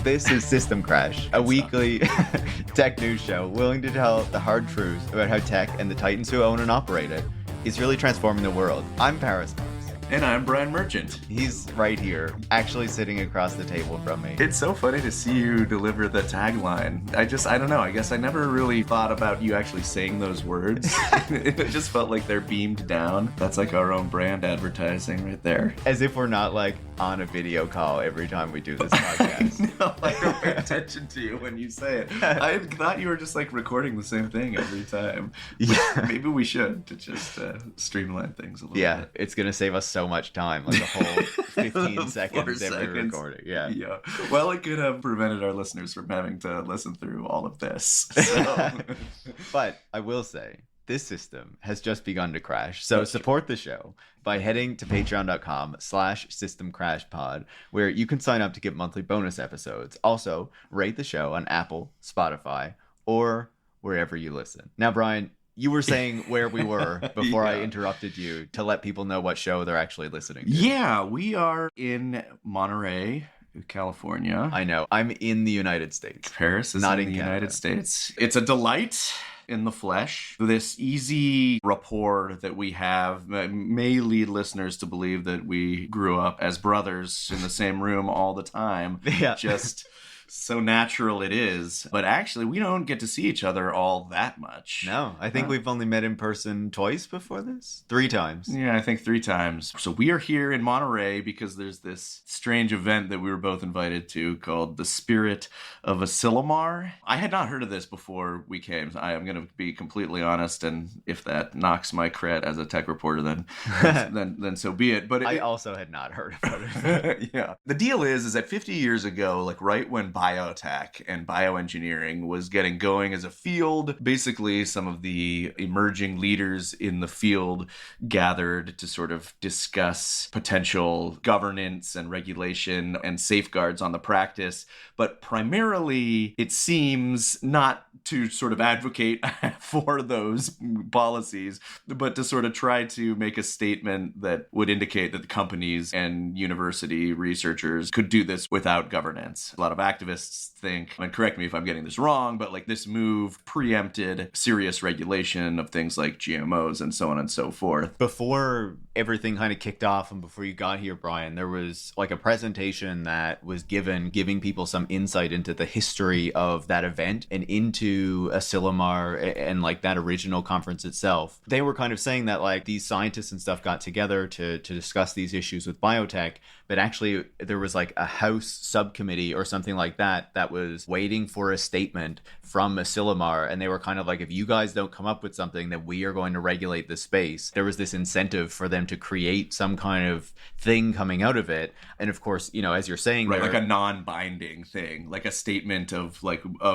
This is System Crash, a weekly tech news show willing to tell the hard truth about how tech and the titans who own and operate it is really transforming the world. I'm Paris Marks. And I'm Brian Merchant. He's right here, actually sitting across the table from me. It's so funny to see you deliver the tagline. I don't know, I guess I never really thought about you actually saying those words. It just felt like they're beamed down. That's like our own brand advertising right there. As if we're not like on a video call every time we do this podcast. No, I don't pay attention to you when you say it. I thought you were just like recording the same thing every time. Yeah. Maybe we should to just streamline things a little bit. Yeah, it's going to save us so much time, like a whole 15 seconds every seconds. recording. Yeah. Well, it could have prevented our listeners from having to listen through all of this. So. But I will say, this system has just begun to crash. So support the show by heading to patreon.com/systemcrashpod, where you can sign up to get monthly bonus episodes. Also, rate the show on Apple, Spotify, or wherever you listen. Now, Brian, you were saying where we were before I interrupted you to let people know what show they're actually listening to. Yeah, we are in Monterey, California. I know. I'm in the United States. Paris is Not in in the Canada. United States. It's a delight in the flesh. This easy rapport that we have may lead listeners to believe that we grew up as brothers in the same room all the time. Yeah. Just so natural it is. But actually, we don't get to see each other all that much. No, I think we've only met in person twice before this. 3 times. Yeah, I think 3 times. So we are here in Monterey because there's this strange event that we were both invited to called the Spirit of Asilomar. I had not heard of this before we came. I am going to be completely honest, and if that knocks my cred as a tech reporter, then so be it. But I also had not heard about it. Yeah. The deal is that 50 years ago, like right when BioTech and bioengineering was getting going as a field, basically some of the emerging leaders in the field gathered to sort of discuss potential governance and regulation and safeguards on the practice, but primarily it seems not to sort of advocate for those policies, but to sort of try to make a statement that would indicate that the companies and university researchers could do this without governance. A lot of activists think, and correct me if I'm getting this wrong, but like this move preempted serious regulation of things like GMOs and so on and so forth. Before everything kind of kicked off and before you got here, Brian, there was like a presentation that was giving people some insight into the history of that event and into Asilomar and like that original conference itself. They were kind of saying that like these scientists and stuff got together to discuss these issues with biotech, but actually there was like a House subcommittee or something like that was waiting for a statement from Asilomar, and they were kind of like, if you guys don't come up with something, then we are going to regulate the space. There was this incentive for them to create some kind of thing coming out of it. And of course, you know, as you're saying, right, like a non-binding thing, like a statement of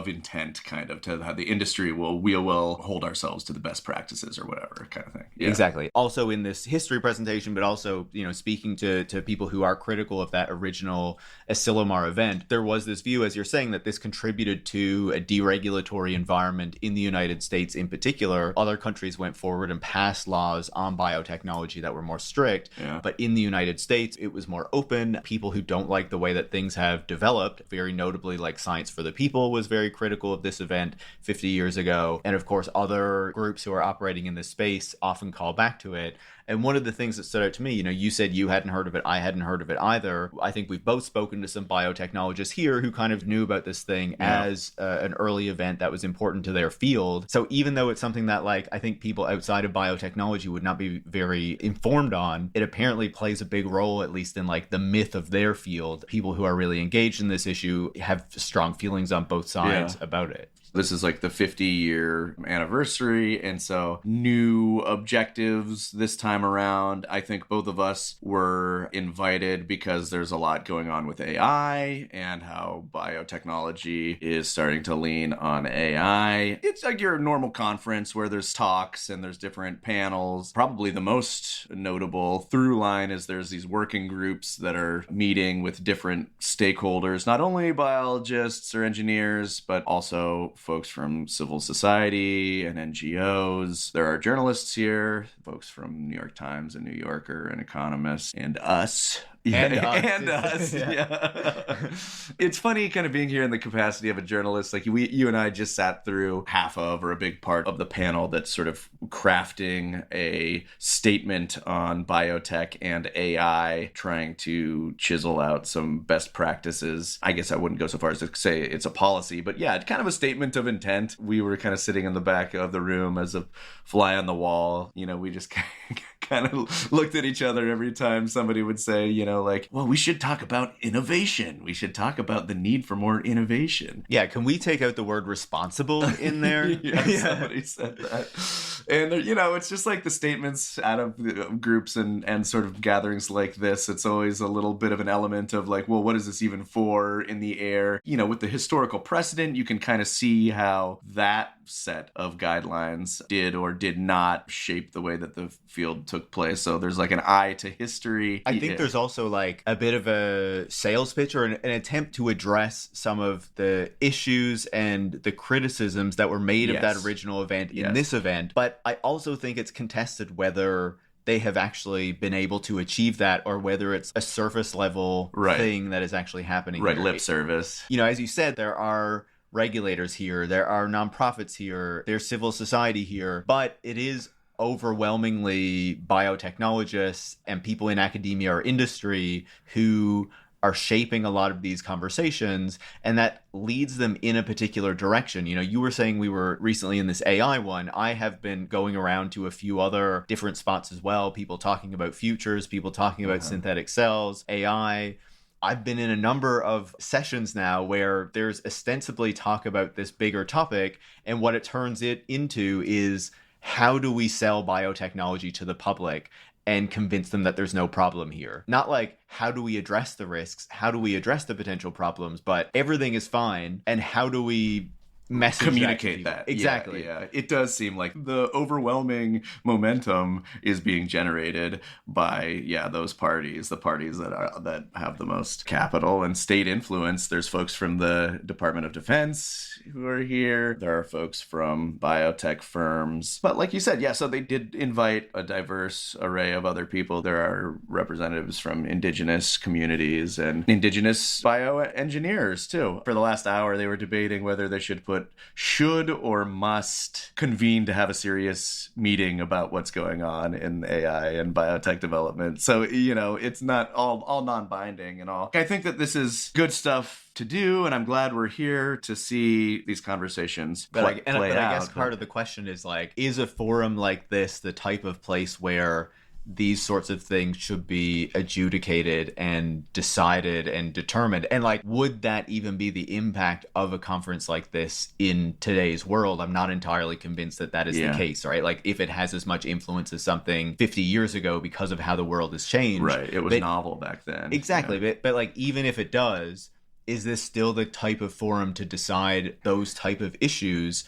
intent, kind of, to how the industry we will hold ourselves to the best practices or whatever kind of thing. Yeah. Exactly. Also in this history presentation, but also, you know, speaking to people who are critical of that original Asilomar event, there was this view, as you're saying, that this contributed to a deregulatory environment in the United States in particular. Other countries went forward and passed laws on biotechnology that were more strict, but in the United States, it was more open. People who don't like the way that things have developed, very notably like Science for the People was very critical of this event 50 years ago. And of course, other groups who are operating in this space often call back to it. And one of the things that stood out to me, you know, you said you hadn't heard of it. I hadn't heard of it either. I think we've both spoken to some biotechnologists here who kind of knew about this thing as an early event that was important to their field. So even though it's something that, like, I think people outside of biotechnology would not be very informed on, it apparently plays a big role, at least in like the myth of their field. People who are really engaged in this issue have strong feelings on both sides about it. This is like the 50-year anniversary, and so new objectives this time around. I think both of us were invited because there's a lot going on with AI and how biotechnology is starting to lean on AI. It's like your normal conference where there's talks and there's different panels. Probably the most notable through line is there's these working groups that are meeting with different stakeholders, not only biologists or engineers, but also folks from civil society and NGOs. There are journalists here, folks from New York Times and New Yorker and Economist and us. Yeah, And us. and us. Yeah. Yeah. It's funny kind of being here in the capacity of a journalist. Like you and I just sat through half of or a big part of the panel that's sort of crafting a statement on biotech and AI, trying to chisel out some best practices. I guess I wouldn't go so far as to say it's a policy, but yeah, kind of a statement of intent. We were kind of sitting in the back of the room as a fly on the wall. We just kind of looked at each other every time somebody would say, like, well, we should talk about innovation. We should talk about the need for more innovation. Yeah, can we take out the word responsible in there? Yeah, somebody said that. And, it's just like the statements out of groups and sort of gatherings like this. It's always a little bit of an element of like, well, what is this even for in the air? With the historical precedent, you can kind of see how that set of guidelines did or did not shape the way that the field took place. So there's like an eye to history. I think there's also like a bit of a sales pitch or an attempt to address some of the issues and the criticisms that were made of that original event in this event. But I also think it's contested whether they have actually been able to achieve that or whether it's a surface level thing that is actually happening. Right, lip service. As you said, there are regulators here, there are nonprofits here, there's civil society here, but it is overwhelmingly biotechnologists and people in academia or industry who are shaping a lot of these conversations, and that leads them in a particular direction. You were saying we were recently in this AI one. I have been going around to a few other different spots as well, people talking about futures, people talking about synthetic cells, AI. I've been in a number of sessions now where there's ostensibly talk about this bigger topic, and what it turns it into is, how do we sell biotechnology to the public and convince them that there's no problem here? Not like, how do we address the risks? How do we address the potential problems? But everything is fine. And how do we communicate that? Exactly. Yeah. It does seem like the overwhelming momentum is being generated by those parties, the parties that have the most capital and state influence. There's folks from the Department of Defense who are here. There are folks from biotech firms. But like you said, so they did invite a diverse array of other people. There are representatives from indigenous communities and indigenous bioengineers too. For the last hour, they were debating whether they should or must convene to have a serious meeting about what's going on in AI and biotech development. So, it's not all non-binding and all. I think that this is good stuff to do, and I'm glad we're here to see these conversations play out. I guess part of the question is like, is a forum like this the type of place where these sorts of things should be adjudicated and decided and determined? And like, would that even be the impact of a conference like this in today's world? I'm not entirely convinced that is the case, right? Like, if it has as much influence as something 50 years ago because of how the world has changed. Right. It was novel back then. Exactly. But like, even if it does, is this still the type of forum to decide those type of issues?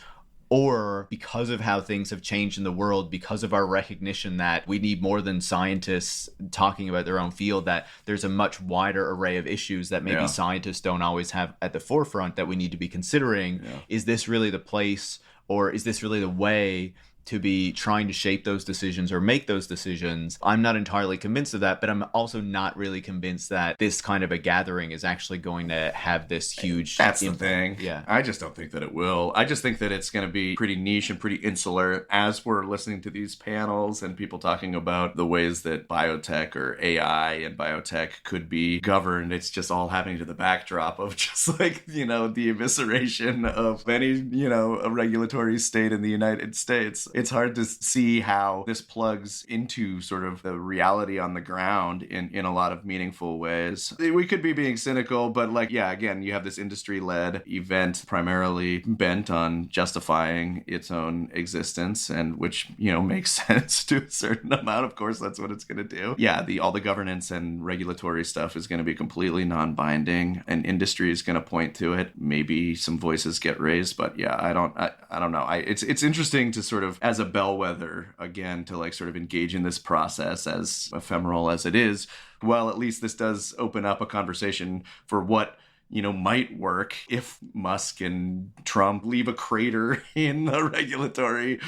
Or because of how things have changed in the world, because of our recognition that we need more than scientists talking about their own field, that there's a much wider array of issues that maybe scientists don't always have at the forefront that we need to be considering. Is this really the place, or is this really the way to be trying to shape those decisions or make those decisions? I'm not entirely convinced of that, but I'm also not really convinced that this kind of a gathering is actually going to have this huge That's impact. The thing. Yeah. I just don't think that it will. I just think that it's going to be pretty niche and pretty insular as we're listening to these panels and people talking about the ways that biotech or AI and biotech could be governed. It's just all happening to the backdrop of just like, the evisceration of any, a regulatory state in the United States. It's hard to see how this plugs into sort of the reality on the ground in a lot of meaningful ways. We could be being cynical, but again, you have this industry-led event primarily bent on justifying its own existence, and which, makes sense to a certain amount. Of course, that's what it's going to do. Yeah, all the governance and regulatory stuff is going to be completely non-binding, and industry is going to point to it. Maybe some voices get raised, but I don't know. It's interesting to sort of, as a bellwether, again, to sort of engage in this process, as ephemeral as it is. Well, at least this does open up a conversation for what might work if Musk and Trump leave a crater in the regulatory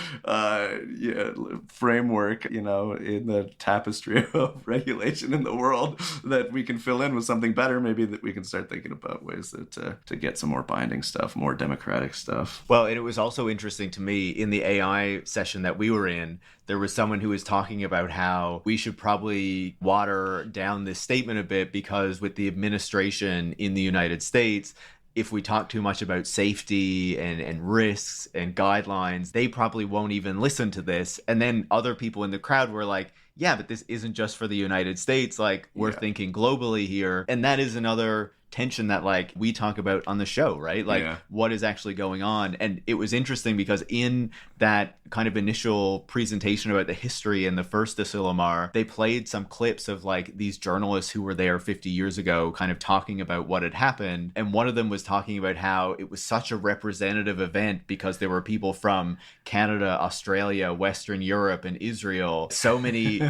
framework, in the tapestry of regulation in the world, that we can fill in with something better. Maybe that we can start thinking about ways to get some more binding stuff, more democratic stuff. Well, and it was also interesting to me in the AI session that we were in, there was someone who was talking about how we should probably water down this statement a bit, because with the administration in the United States, if we talk too much about safety and risks and guidelines, they probably won't even listen to this. And then other people in the crowd were like, yeah, but this isn't just for the United States. Like, we're thinking globally here. And that is another tension that, like, we talk about on the show, right? Like, what is actually going on? And it was interesting because in that kind of initial presentation about the history in the first Asilomar, they played some clips of like these journalists who were there 50 years ago kind of talking about what had happened. And one of them was talking about how it was such a representative event because there were people from Canada, Australia, Western Europe, and Israel, so many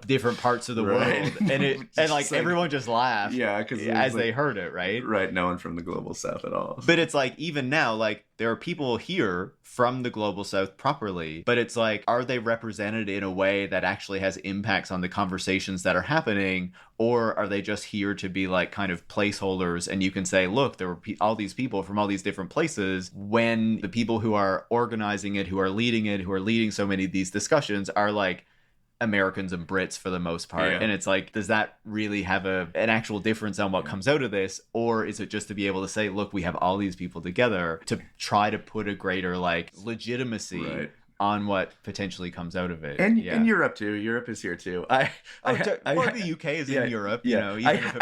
different parts of the world. And like everyone just laughed as they heard it, right? Right, no one from the global south at all. But it's like, even now, like, there are people here from the global south properly, but it's like, are they represented in a way that actually has impacts on the conversations that are happening? Or are they just here to be like kind of placeholders? And you can say, look, there were all these people from all these different places, when the people who are organizing it, who are leading so many of these discussions are like Americans and Brits for the most part. And it's like, does that really have an actual difference on what comes out of this? Or is it just to be able to say, look, we have all these people together to try to put a greater like legitimacy on what potentially comes out of it. And in Europe too. Europe is here too. The UK is in Europe, even if it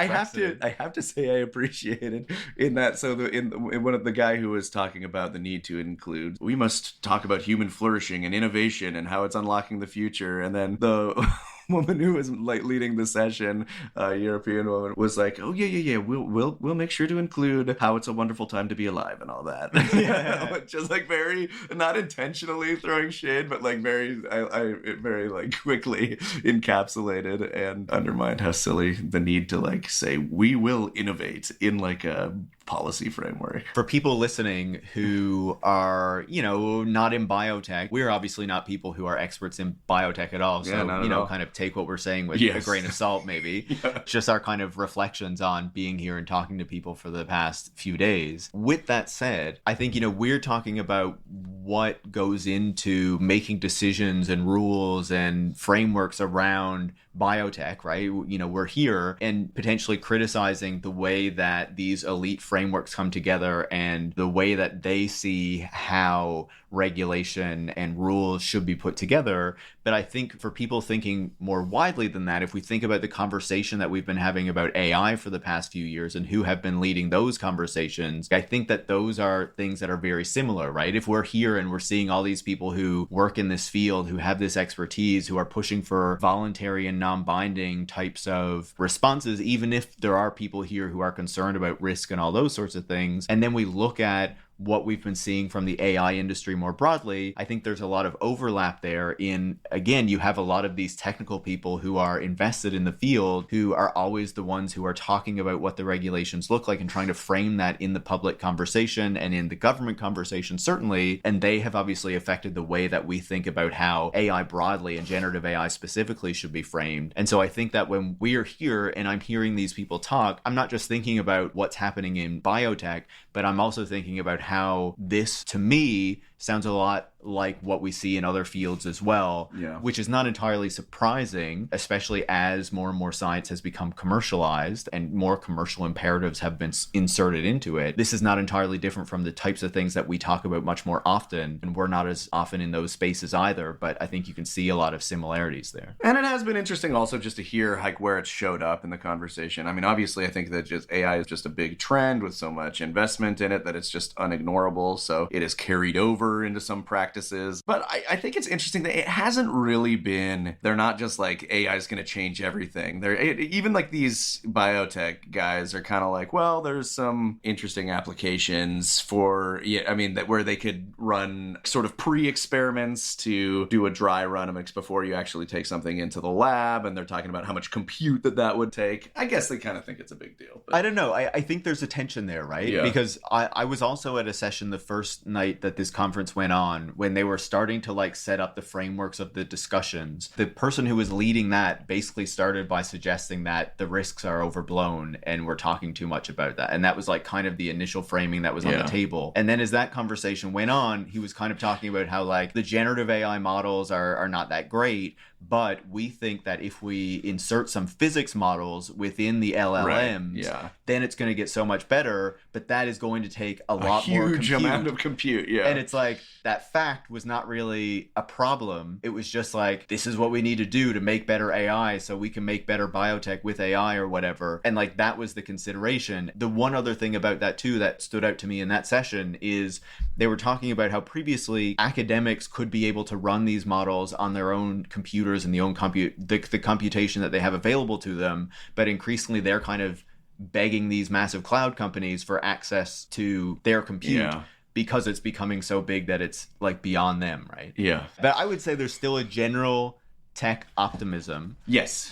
I have to say I appreciated in that. So in one of the guy who was talking about the need to include, we must talk about human flourishing and innovation and how it's unlocking the future. And then the woman who was like leading the session, a European woman, was like, "Oh yeah, we'll make sure to include how it's a wonderful time to be alive and all that." Just like very not intentionally throwing shade, but like very like quickly encapsulated and undermined how silly the need to like say we will innovate in like a policy framework. For people listening who are, not in biotech, we're obviously not people who are experts in biotech at all. So, kind of take what we're saying with a grain of salt, maybe. Just our kind of reflections on being here and talking to people for the past few days. With that said, I think, we're talking about what goes into making decisions and rules and frameworks around biotech, right? We're here and potentially criticizing the way that these elite frameworks come together and the way that they see how regulation and rules should be put together. But I think for people thinking more widely than that, if we think about the conversation that we've been having about AI for the past few years and who have been leading those conversations, I think that those are things that are very similar, right? If we're here and we're seeing all these people who work in this field, who have this expertise, who are pushing for voluntary and non-binding types of responses, even if there are people here who are concerned about risk and all those sorts of things, and then we look at what we've been seeing from the AI industry more broadly, I think there's a lot of overlap there in, again, you have a lot of these technical people who are invested in the field, who are always the ones who are talking about what the regulations look like and trying to frame that in the public conversation and in the government conversation, certainly. And they have obviously affected the way that we think about how AI broadly and generative AI specifically should be framed. And so I think that when we are here and I'm hearing these people talk, I'm not just thinking about what's happening in biotech, but I'm also thinking about how this, to me, sounds a lot like what we see in other fields as well, which is not entirely surprising, especially as more and more science has become commercialized and more commercial imperatives have been inserted into it. This is not entirely different from the types of things that we talk about much more often, and we're not as often in those spaces either, but I think you can see a lot of similarities there. And it has been interesting also just to hear like where it showed up in the conversation. I mean, obviously, I think that just AI is just a big trend with so much investment in it that it's just unignorable, so it is carried over over into some practices. But I think it's interesting that it hasn't really been, they're not just like AI is going to change everything. Even like these biotech guys are kind of like, well, there's some interesting applications for, that where they could run sort of pre-experiments to do a dry run before you actually take something into the lab. And they're talking about how much compute that would take. I guess they kind of think it's a big deal. But I don't know. I think there's a tension there, right? Yeah. Because I was also at a session the first night that this conference went on when they were starting to like set up the frameworks of the discussions. The person who was leading that basically started by suggesting that the risks are overblown and we're talking too much about that. And that was like kind of the initial framing that was on the table. And then as that conversation went on, he was kind of talking about how like the generative AI models are not that great, but we think that if we insert some physics models within the LLMs, then it's going to get so much better, but that is going to take a lot more huge amount of compute. And it's like that fact was not really a problem. It was just like, this is what we need to do to make better AI so we can make better biotech with AI or whatever. And like that was the consideration. The one other thing about that too that stood out to me in that session is they were talking about how previously academics could be able to run these models on their own computers and the computation that they have available to them, but increasingly they're kind of begging these massive cloud companies for access to their compute because it's becoming so big that it's like beyond them, right? Yeah. But I would say there's still a general tech optimism. Yes.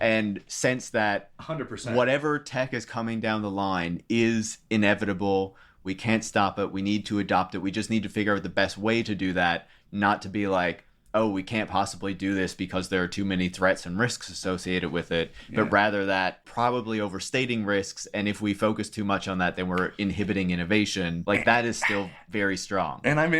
And sense that 100%. Whatever tech is coming down the line is inevitable. We can't stop it. We need to adopt it. We just need to figure out the best way to do that, not to be like, oh, we can't possibly do this because there are too many threats and risks associated with it, but rather that probably overstating risks. And if we focus too much on that, then we're inhibiting innovation. Like that is still very strong. And I'm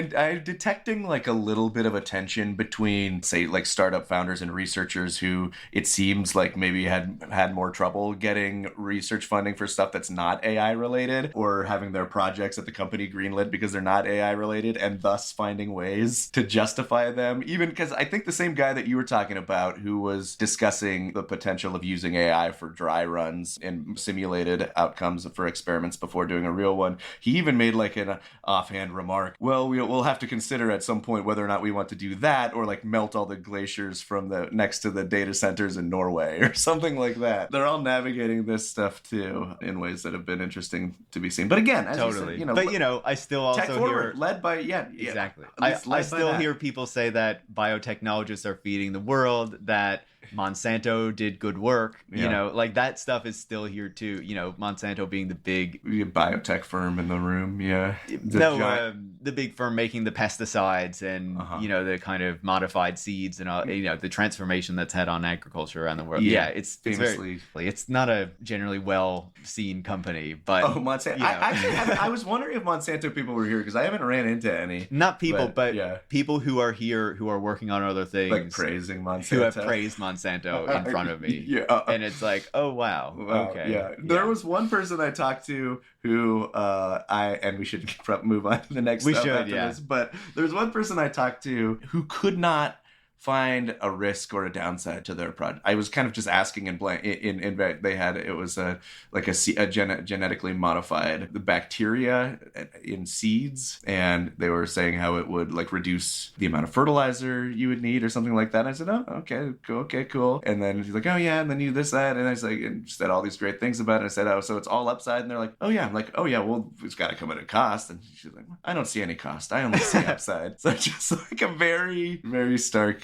detecting like a little bit of a tension between, say, like startup founders and researchers who it seems like maybe had more trouble getting research funding for stuff that's not AI related, or having their projects at the company greenlit because they're not AI related, and thus finding ways to justify them, even because I think the same guy that you were talking about who was discussing the potential of using AI for dry runs and simulated outcomes for experiments before doing a real one, he even made like an offhand remark, well, we'll have to consider at some point whether or not we want to do that, or like melt all the glaciers from the next to the data centers in Norway or something like that. They're all navigating this stuff too in ways that have been interesting to be seen. But again, as totally. you said, but I still also tech forward, led by exactly. I still hear people say that biotechnologists are feeding the world, that Monsanto did good work. Like that stuff is still here too. Monsanto being the big biotech firm in the room. The big firm making the pesticides and the kind of modified seeds and all, the transformation that's had on agriculture around the world. It's famously it's not a generally well seen company, but Monsanto. I was wondering if Monsanto people were here because I haven't ran into any. Not people, but people who are here who are working on other things, like praising Monsanto, who have praised Monsanto in front of me. And it's like, oh wow. Okay. There was one person I talked to who and we should move on to the next stuff after this, but there's one person I talked to who could not find a risk or a downside to their project. I was kind of just asking in they had, it was a genetically modified bacteria in seeds, and they were saying how it would like reduce the amount of fertilizer you would need or something like that. And I said, oh, okay, cool. And then he's like, oh yeah, and then you this, that, and I was like, and said all these great things about it. I said, oh, so it's all upside? And they're like, oh yeah. I'm like, oh yeah, well, it's got to come at a cost. And she's like, I don't see any cost. I only see upside. So just like a very, very stark,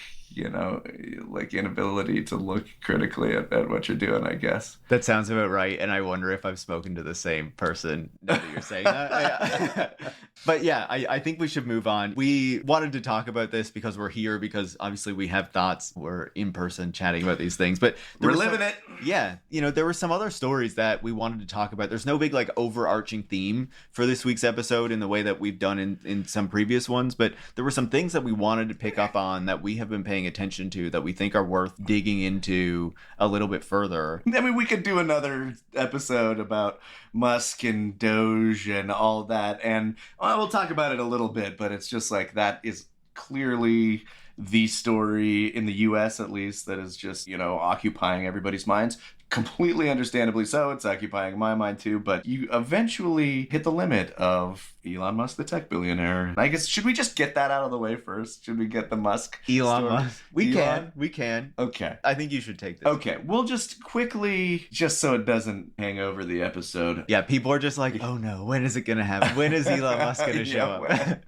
like inability to look critically at what you're doing, I guess. That sounds about right. And I wonder if I've spoken to the same person now that you're saying that. But yeah, I think we should move on. We wanted to talk about this because we're here, because obviously we have thoughts. We're in person chatting about these things, but we're living it. Yeah. There were some other stories that we wanted to talk about. There's no big like overarching theme for this week's episode in the way that we've done in some previous ones, but there were some things that we wanted to pick up on that we have been paying attention to that we think are worth digging into a little bit further. I mean, we could do another episode about Musk and Doge and all that, and we'll talk about it a little bit, but it's just like that is clearly the story in the US, at least, that is just, occupying everybody's minds. completely understandably so. It's occupying my mind too, but you eventually hit the limit of Elon Musk, the tech billionaire. I guess, should we just get that out of the way first? Should we get the Musk Elon story? Musk. We can. Okay. I think you should take this. Okay, we'll just quickly, just so it doesn't hang over the episode. Yeah, people are just like, oh no, when is it going to happen? When is Elon Musk going to show up?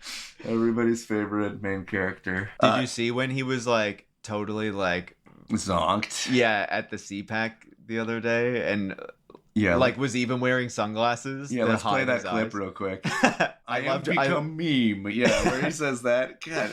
Everybody's favorite main character. Did you see when he was like totally like zonked? Yeah, at the CPAC the other day, and like was even wearing sunglasses. Yeah, let's play that clip real quick. I have become meme. Yeah, where he says that. God,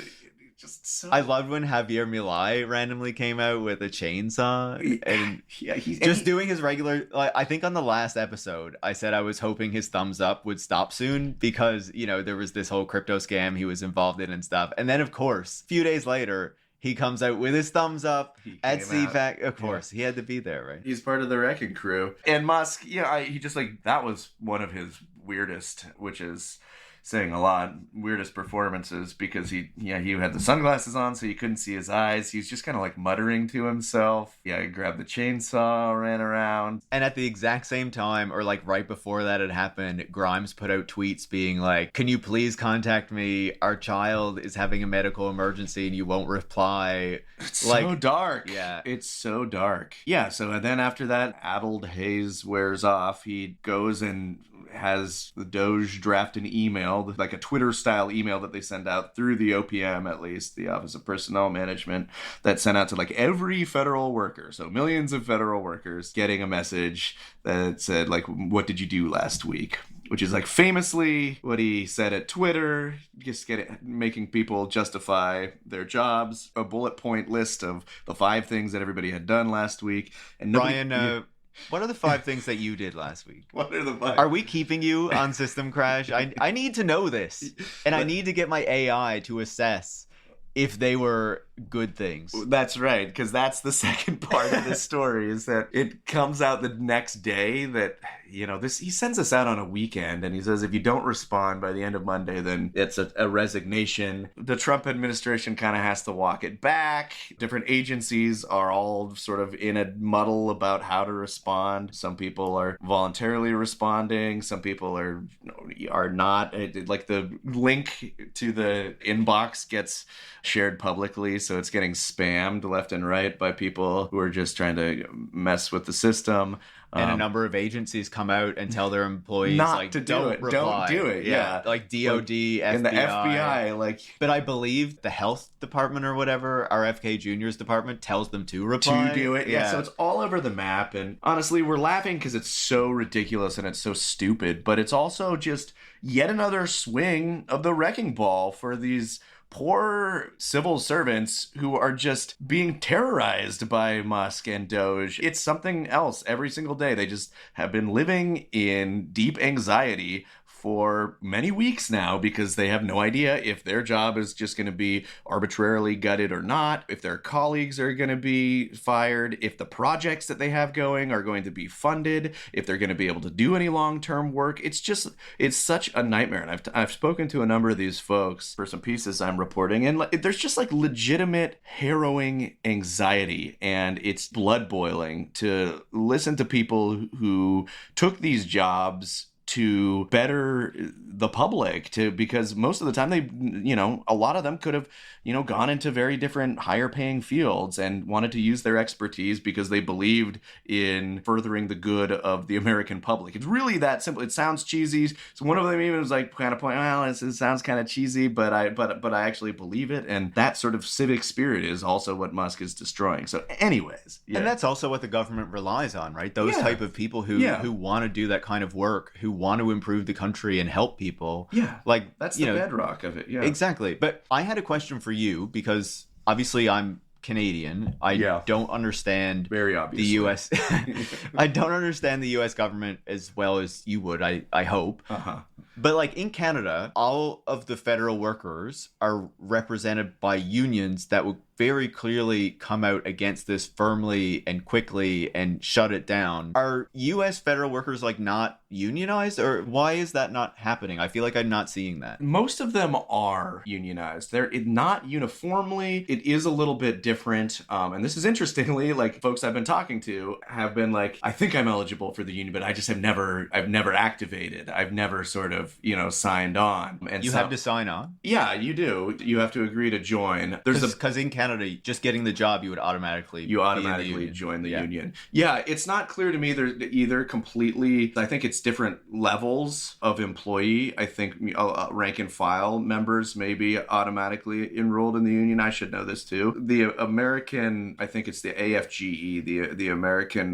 just so. I loved when Javier Milei randomly came out with a chainsaw and he's doing his regular. Like, I think on the last episode, I said I was hoping his thumbs up would stop soon because there was this whole crypto scam he was involved in and stuff. And then of course, a few days later, he comes out with his thumbs up at CPAC. Of course, he had to be there, right? He's part of the wrecking crew. And Musk, he just that was one of his weirdest, which is saying a lot, weirdest performances, because he had the sunglasses on so you couldn't see his eyes. He's just kind of like muttering to himself. Yeah, he grabbed the chainsaw, ran around. And at the exact same time, or like right before that had happened, Grimes put out tweets being like, can you please contact me? Our child is having a medical emergency and you won't reply. It's so dark. Yeah. It's so dark. Yeah, so then after that addled haze wears off, he goes and has the Doge draft an email, like a Twitter-style email that they send out through the OPM, at least, the Office of Personnel Management, that's sent out to like every federal worker. So millions of federal workers getting a message that said, like, what did you do last week? Which is like famously what he said at Twitter, just making people justify their jobs, a bullet point list of the 5 things that everybody had done last week. And Brian, what are the 5 things that you did last week? What are the 5? Are we keeping you on System Crash? I need to know this. And I need to get my AI to assess if they were good things. That's right, because that's the second part of the story, is that it comes out the next day that, he sends us out on a weekend, and he says if you don't respond by the end of Monday, then it's a resignation. The Trump administration kind of has to walk it back. Different agencies are all sort of in a muddle about how to respond. Some people are voluntarily responding. Some people are not. Like the link to the inbox gets shared publicly, so it's getting spammed left and right by people who are just trying to mess with the system. And a number of agencies come out and tell their employees not like, to don't do it. reply. Don't do it. Yeah. Like DOD, FBI. And the FBI, like. But I believe the health department or whatever, RFK Jr.'s department, tells them to reply. To do it. Yeah. So it's all over the map. And honestly, we're laughing because it's so ridiculous and it's so stupid. But it's also just yet another swing of the wrecking ball for these poor civil servants who are just being terrorized by Musk and Doge. It's something else every single day. They just have been living in deep anxiety for many weeks now because they have no idea if their job is just going to be arbitrarily gutted or not, if their colleagues are going to be fired, if the projects that they have going are going to be funded, if they're going to be able to do any long-term work. It's such a nightmare. And I've spoken to a number of these folks for some pieces I'm reporting, and there's just like legitimate harrowing anxiety, and it's blood boiling to listen to people who took these jobs to better the public, because most of the time they, a lot of them could have, gone into very different higher paying fields and wanted to use their expertise because they believed in furthering the good of the American public. It's really that simple. It sounds cheesy. So one of them even was like kind of pointing, well, it sounds kind of cheesy, but I actually believe it. And that sort of civic spirit is also what Musk is destroying. So anyways. Yeah. And that's also what the government relies on, right? Those type of people who want to do that kind of work, who want to improve the country and help people. Yeah. Like, that's the bedrock of it. Yeah. Exactly. But I had a question for you, because obviously I'm Canadian. I don't understand very obviously the US. I don't understand the US government as well as you would, I hope. But like in Canada, all of the federal workers are represented by unions that would very clearly come out against this firmly and quickly and shut it down. Are U.S. federal workers like not unionized, or why is that not happening? I feel like I'm not seeing that. Most of them are unionized. They're not uniformly. It is a little bit different. And this is interestingly, like folks I've been talking to have been like, I think I'm eligible for the union, but I just I've never activated. I've never sort of, signed on. And you have to sign on? Yeah, you do. You have to agree to join. Because in Canada, just getting the job, you would automatically join the union. Yeah, it's not clear to me they're either completely. I think it's different levels of employee. I think rank and file members may be automatically enrolled in the union. I should know this too. The American, I think it's the AFGE, the American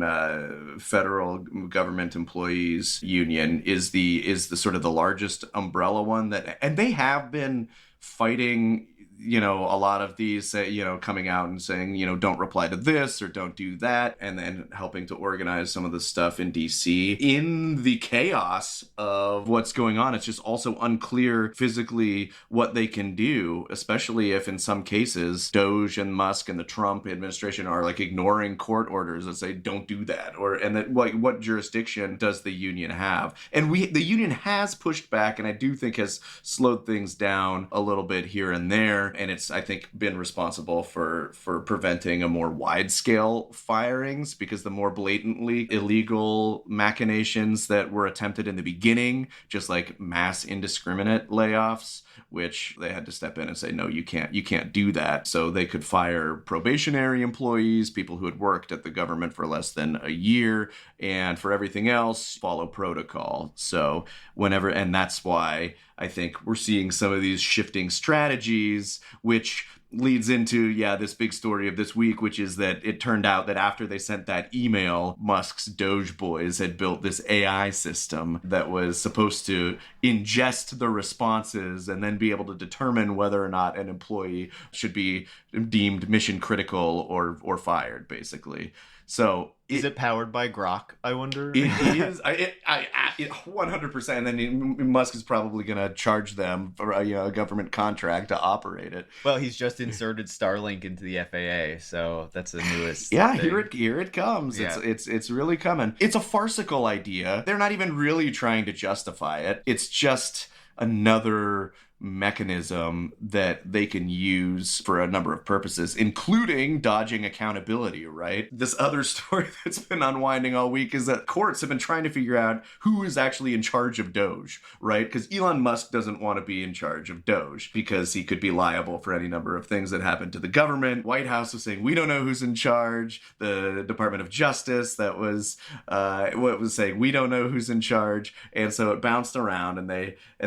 Federal Government Employees Union is the sort of the largest umbrella one and they have been fighting a lot of these, coming out and saying, don't reply to this or don't do that, and then helping to organize some of the stuff in DC. In the chaos of what's going on, it's just also unclear physically what they can do, especially if in some cases Doge and Musk and the Trump administration are like ignoring court orders that say don't do that, and that what jurisdiction does the union have? And the union has pushed back, and I do think has slowed things down a little bit here and there. And it's, I think, been responsible for preventing a more wide-scale firings, because the more blatantly illegal machinations that were attempted in the beginning, just like mass indiscriminate layoffs, which they had to step in and say, no, you can't do that. So they could fire probationary employees, people who had worked at the government for less than a year, and for everything else, follow protocol. So and that's why I think we're seeing some of these shifting strategies, which leads into, this big story of this week, which is that it turned out that after they sent that email, Musk's Doge boys had built this AI system that was supposed to ingest the responses and then be able to determine whether or not an employee should be deemed mission critical or fired, basically. So is it powered by Grok, I wonder? It is. It 100%. And then Musk is probably going to charge them for a government contract to operate it. Well, he's just inserted Starlink into the FAA, so that's the newest. Yeah, thing. Here it comes. Yeah. It's really coming. It's a farcical idea. They're not even really trying to justify it. It's just another mechanism that they can use for a number of purposes, including dodging accountability, right? This other story that's been unwinding all week is that courts have been trying to figure out who is actually in charge of Doge, right? Because Elon Musk doesn't want to be in charge of Doge because he could be liable for any number of things that happen to the government. White House was saying, we don't know who's in charge. The Department of Justice, that was what was saying, we don't know who's in charge. And so it bounced around, and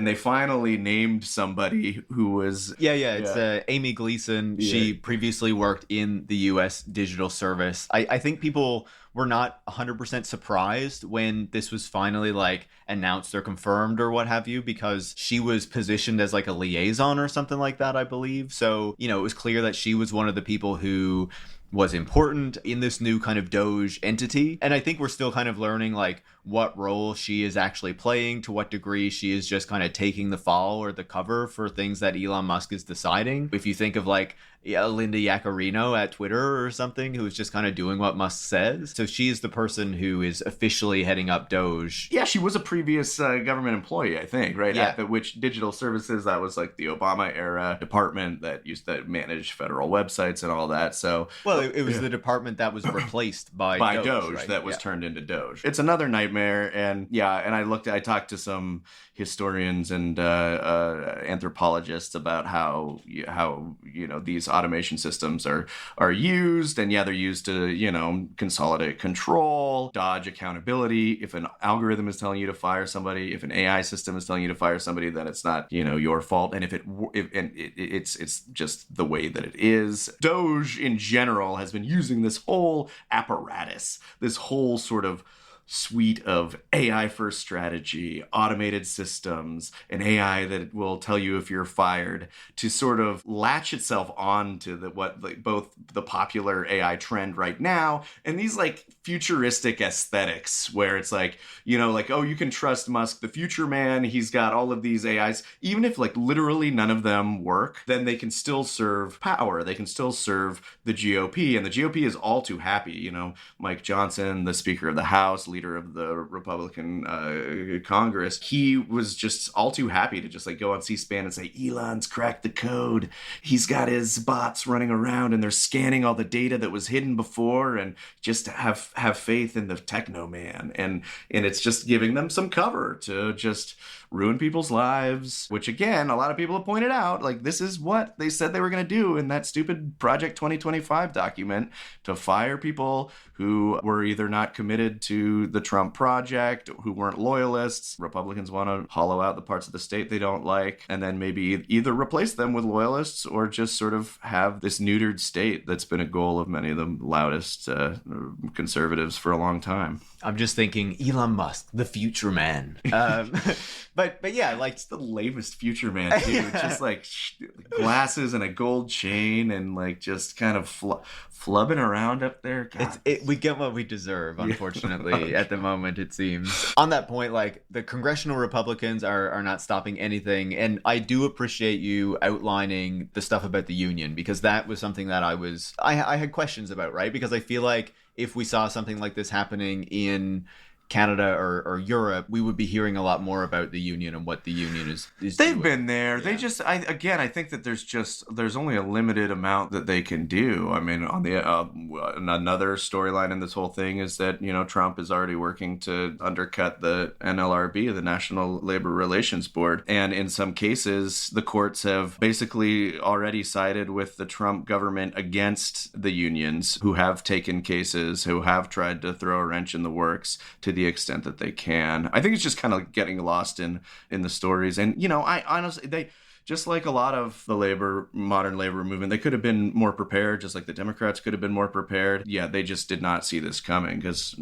they finally named somebody who was it's Amy Gleason. She previously worked in the U.S. Digital Service. I think people were not 100% surprised when this was finally like announced or confirmed or what have you, because she was positioned as like a liaison or something like that, I believe. So, it was clear that she was one of the people who was important in this new kind of Doge entity. And I think we're still kind of learning like what role she is actually playing, to what degree she is just kind of taking the fall or the cover for things that Elon Musk is deciding. If you think of like Linda Yaccarino at Twitter or something, who is just kind of doing what Musk says. So she is the person who is officially heading up Doge. Yeah, she was a previous government employee, I think, right? Yeah. Which Digital Services, that was like the Obama era department that used to manage federal websites and all that. So, well, it was the department that was replaced by Doge, right? That was turned into Doge. It's another nightmare, and I talked to some historians and anthropologists about how these automation systems are used, and they're used to consolidate control, dodge accountability. If an algorithm is telling you to fire somebody, if an AI system is telling you to fire somebody, then it's not your fault, and it's just the way that it is. Doge in general has been using this whole apparatus, this whole sort of suite of AI first strategy, automated systems, an AI that will tell you if you're fired, to sort of latch itself on to both the popular AI trend right now and these like futuristic aesthetics where it's like, like, oh, you can trust Musk, the future man. He's got all of these AIs. Even if like literally none of them work, then they can still serve power. They can still serve the GOP. And the GOP is all too happy. Mike Johnson, the Speaker of the House, leader of the Republican Congress, he was just all too happy to just like go on C-SPAN and say, Elon's cracked the code. He's got his bots running around and they're scanning all the data that was hidden before, and just have faith in the techno man. And it's just giving them some cover to just ruin people's lives, which again, a lot of people have pointed out, like, this is what they said they were going to do in that stupid Project 2025 document, to fire people who were either not committed to the Trump project, who weren't loyalists. Republicans want to hollow out the parts of the state they don't like, and then maybe either replace them with loyalists or just sort of have this neutered state that's been a goal of many of the loudest conservatives for a long time. I'm just thinking Elon Musk, the future man. But yeah, like, it's the lamest future man too. Just like glasses and a gold chain and like just kind of flubbing around up there. We get what we deserve, unfortunately, at the moment, it seems. On that point, like, the congressional Republicans are not stopping anything. And I do appreciate you outlining the stuff about the union, because that was something that I had questions about, right? Because I feel like if we saw something like this happening in Canada or Europe, we would be hearing a lot more about the union and what the union is They've doing. been there. Yeah. They just, I think that there's only a limited amount that they can do. I mean, on the another storyline in this whole thing is that, Trump is already working to undercut the NLRB, the National Labor Relations Board. And in some cases, the courts have basically already sided with the Trump government against the unions, who have taken cases, who have tried to throw a wrench in the works to the extent that they can. I think it's just kind of getting lost in the stories. And, I honestly, they, just like a lot of the modern labor movement, they could have been more prepared, just like the Democrats could have been more prepared. Yeah, they just did not see this coming because,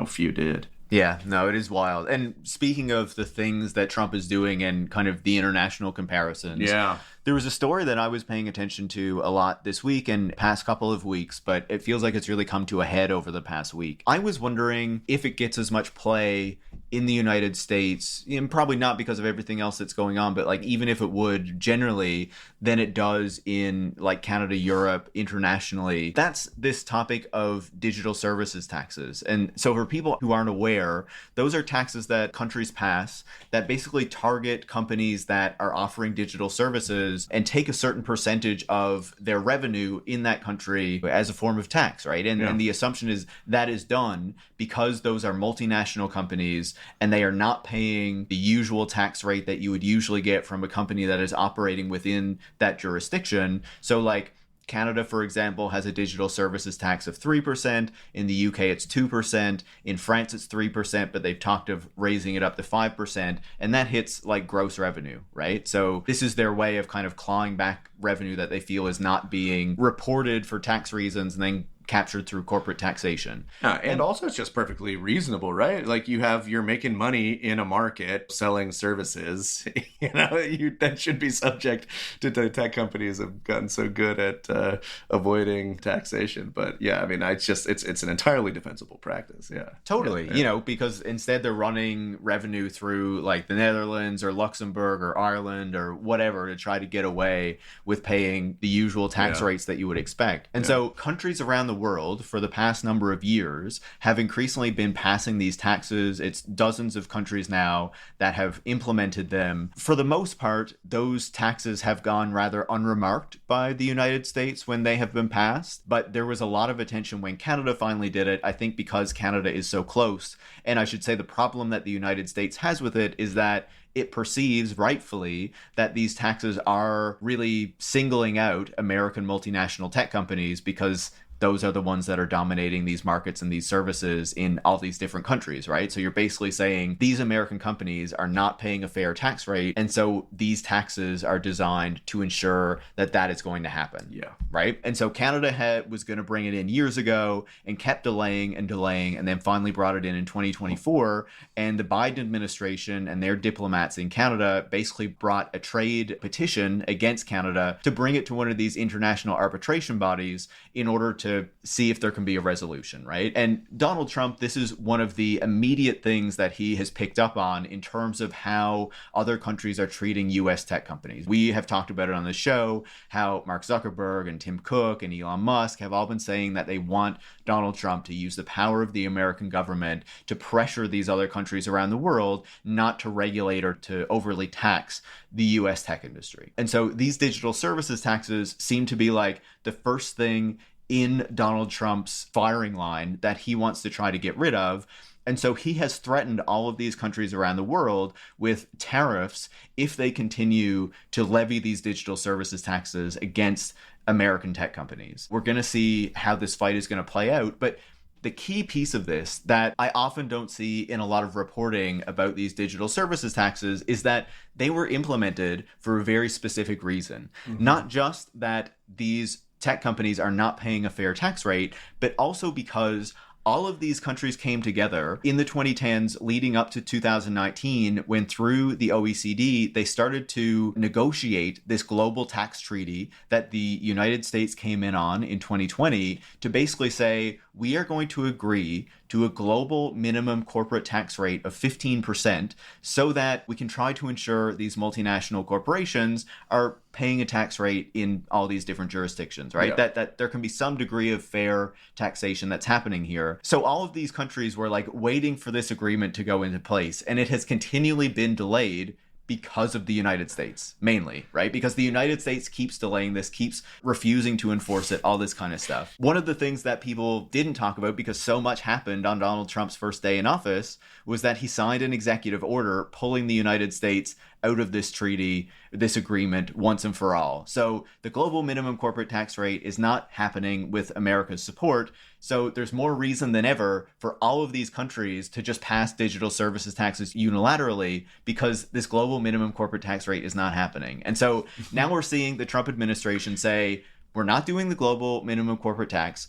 few did. Yeah, no, it is wild. And speaking of the things that Trump is doing and kind of the international comparisons, yeah, there was a story that I was paying attention to a lot this week and past couple of weeks, but it feels like it's really come to a head over the past week. I was wondering if it gets as much play in the United States, and probably not because of everything else that's going on, but like even if it would generally, than it does in like Canada, Europe, internationally. That's this topic of digital services taxes. And so for people who aren't aware, those are taxes that countries pass that basically target companies that are offering digital services and take a certain percentage of their revenue in that country as a form of tax, right? And the assumption is that is done because those are multinational companies and they are not paying the usual tax rate that you would usually get from a company that is operating within that jurisdiction. So like Canada, for example, has a digital services tax of 3%. In the UK, it's 2%. In France, it's 3%, but they've talked of raising it up to 5%. And that hits like gross revenue, right? So this is their way of kind of clawing back revenue that they feel is not being reported for tax reasons and then captured through corporate taxation. And also it's just perfectly reasonable, right? Like you're making money in a market selling services, that should be subject to tech companies have gotten so good at avoiding taxation. But yeah, I mean, it's an entirely defensible practice. Yeah, totally. Yeah. Because instead they're running revenue through like the Netherlands or Luxembourg or Ireland or whatever to try to get away with paying the usual tax rates that you would expect. And so countries around the world for the past number of years have increasingly been passing these taxes. It's dozens of countries now that have implemented them. For the most part, those taxes have gone rather unremarked by the United States when they have been passed. But there was a lot of attention when Canada finally did it, I think because Canada is so close. And I should say the problem that the United States has with it is that it perceives rightfully that these taxes are really singling out American multinational tech companies because those are the ones that are dominating these markets and these services in all these different countries, right? So you're basically saying these American companies are not paying a fair tax rate, and so these taxes are designed to ensure that that is going to happen. Yeah. Right? And so Canada was going to bring it in years ago and kept delaying and delaying, and then finally brought it in 2024. And the Biden administration and their diplomats in Canada basically brought a trade petition against Canada to bring it to one of these international arbitration bodies in order to see if there can be a resolution, right? And Donald Trump, this is one of the immediate things that he has picked up on in terms of how other countries are treating US tech companies. We have talked about it on the show, how Mark Zuckerberg and Tim Cook and Elon Musk have all been saying that they want Donald Trump to use the power of the American government to pressure these other countries around the world not to regulate or to overly tax the US tech industry. And so these digital services taxes seem to be like the first thing in Donald Trump's firing line that he wants to try to get rid of. And so he has threatened all of these countries around the world with tariffs if they continue to levy these digital services taxes against American tech companies. We're going to see how this fight is going to play out. But the key piece of this that I often don't see in a lot of reporting about these digital services taxes is that they were implemented for a very specific reason. Mm-hmm. Not just that these tech companies are not paying a fair tax rate, but also because all of these countries came together in the 2010s leading up to 2019 when through the OECD, they started to negotiate this global tax treaty that the United States came in on in 2020 to basically say, we are going to agree to a global minimum corporate tax rate of 15% so that we can try to ensure these multinational corporations are paying a tax rate in all these different jurisdictions, right? Yeah. That there can be some degree of fair taxation that's happening here. So all of these countries were like waiting for this agreement to go into place, and it has continually been delayed because of the United States, mainly, right? Because the United States keeps delaying this, keeps refusing to enforce it, all this kind of stuff. One of the things that people didn't talk about because so much happened on Donald Trump's first day in office was that he signed an executive order pulling the United States out of this treaty, this agreement once and for all. So the global minimum corporate tax rate is not happening with America's support. So there's more reason than ever for all of these countries to just pass digital services taxes unilaterally because this global minimum corporate tax rate is not happening. And so now we're seeing the Trump administration say, we're not doing the global minimum corporate tax.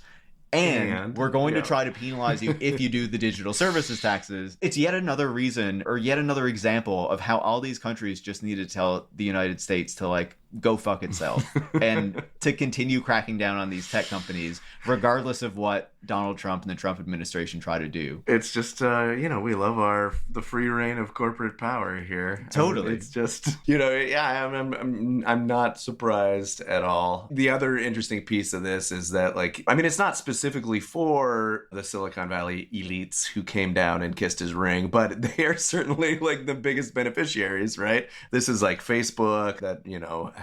And we're going to try to penalize you if you do the digital services taxes. It's yet another reason or yet another example of how all these countries just need to tell the United States to like go fuck itself and to continue cracking down on these tech companies, regardless of what Donald Trump and the Trump administration try to do. It's just, we love the free reign of corporate power here. Totally. I mean, it's just, I'm not surprised at all. The other interesting piece of this is that, it's not specifically for the Silicon Valley elites who came down and kissed his ring, but they are certainly the biggest beneficiaries, right? This is like Facebook that,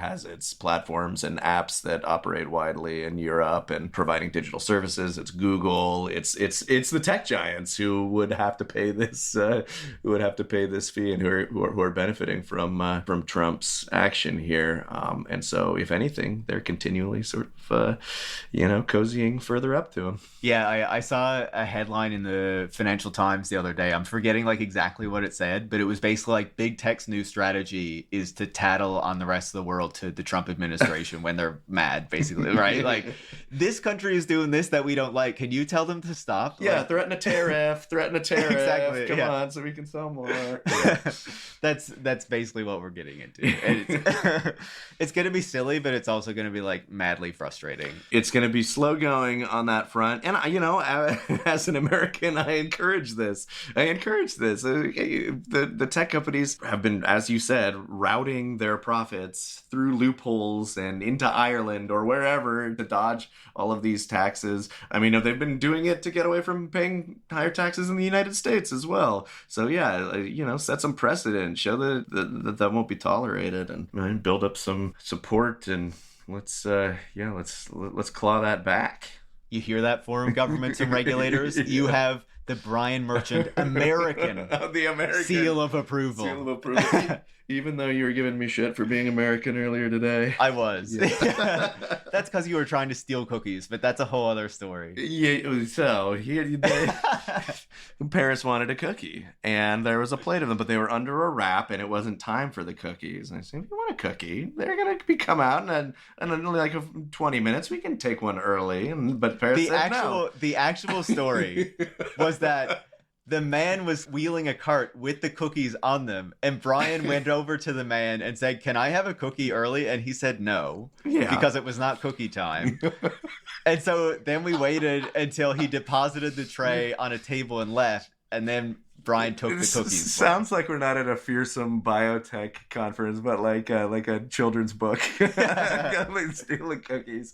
has its platforms and apps that operate widely in Europe and providing digital services. It's Google. It's the tech giants who would have to pay this fee and who are benefiting from Trump's action here. And so, if anything, they're continually sort of cozying further up to him. Yeah, I saw a headline in the Financial Times the other day. I'm forgetting exactly what it said, but it was basically big tech's new strategy is to tattle on the rest of the world to the Trump administration when they're mad, basically, right? This country is doing this that we don't like. Can you tell them to stop? Yeah, threaten a tariff. Exactly. Come on, so we can sell more. Yeah. That's basically what we're getting into. And it's going to be silly, but it's also going to be madly frustrating. It's going to be slow going on that front. And, as an American, I encourage this. The tech companies have been, as you said, routing their profits through loopholes and into Ireland or wherever to dodge all of these taxes. They've been doing it to get away from paying higher taxes in the United States as well. So, set some precedent, show that won't be tolerated, and build up some support, and let's claw that back. You hear that, foreign governments and regulators? Yeah. You have the Brian Merchant American the American seal of approval. Even though you were giving me shit for being American earlier today. I was. Yeah. That's because you were trying to steal cookies, but that's a whole other story. Yeah, so Paris wanted a cookie, and there was a plate of them, but they were under a wrap, and it wasn't time for the cookies. And I said, if you want a cookie, they're gonna come out, and in like 20 minutes, we can take one early. But Paris said no. The actual story was that the man was wheeling a cart with the cookies on them, and Brian went over to the man and said, "Can I have a cookie early?" And he said no, because it was not cookie time. And so then we waited until he deposited the tray on a table and left, and then Brian took the cookies. Sounds like we're not at a fearsome biotech conference, but like a children's book. Stealing cookies.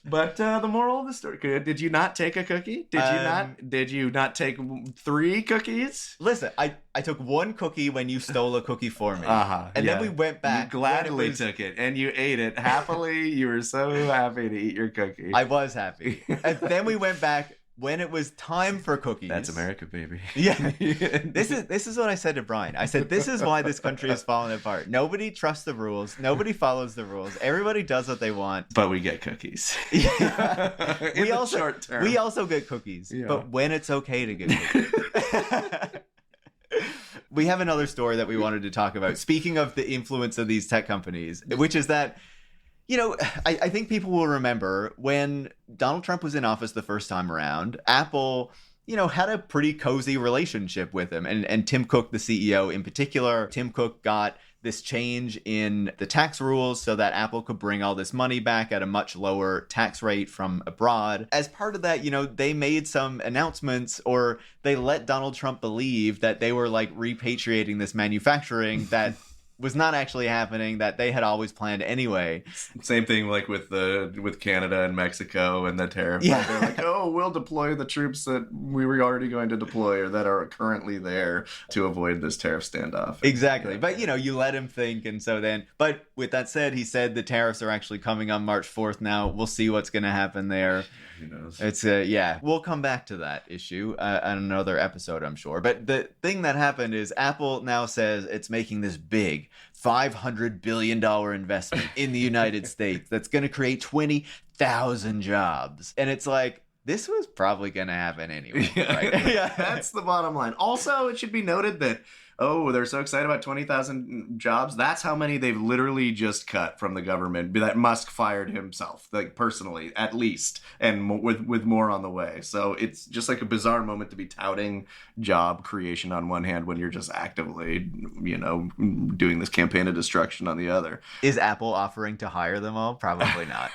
But the moral of the story: did you not take a cookie? Did you not take 3 cookies? Listen, I took 1 cookie when you stole a cookie for me, and then we went back. You gladly took it, and you ate it happily. You were so happy to eat your cookie. I was happy, and then we went back. When it was time for cookies. That's America, baby. Yeah. This is what I said to Brian. I said, this is why this country is falling apart. Nobody trusts the rules. Nobody follows the rules. Everybody does what they want. But we get cookies. Yeah. In the short term. We also get cookies. Yeah. But when it's okay to get cookies. We have another story that we wanted to talk about. Speaking of the influence of these tech companies, which is that, I think people will remember when Donald Trump was in office the first time around, Apple, had a pretty cozy relationship with him. And Tim Cook, the CEO in particular, Tim Cook got this change in the tax rules so that Apple could bring all this money back at a much lower tax rate from abroad. As part of that, they made some announcements, or they let Donald Trump believe that they were like repatriating this manufacturing that was not actually happening, that they had always planned anyway. Same thing like with Canada and Mexico and the tariff. Yeah. They're like, oh, we'll deploy the troops that we were already going to deploy or that are currently there to avoid this tariff standoff. Exactly. Yeah. But, you let him think. And so then, but with that said, he said the tariffs are actually coming on March 4th now. We'll see what's going to happen there. Who knows? It's we'll come back to that issue on another episode, I'm sure. But the thing that happened is Apple now says it's making this big $500 billion investment in the United States that's going to create 20,000 jobs. And it's like, this was probably going to happen anyway, right? Yeah, that's the bottom line. Also, it should be noted that, they're so excited about 20,000 jobs. That's how many they've literally just cut from the government that Musk fired himself, like personally, at least, and with more on the way. So it's just like a bizarre moment to be touting job creation on one hand when you're just actively, doing this campaign of destruction on the other. Is Apple offering to hire them all? Probably not.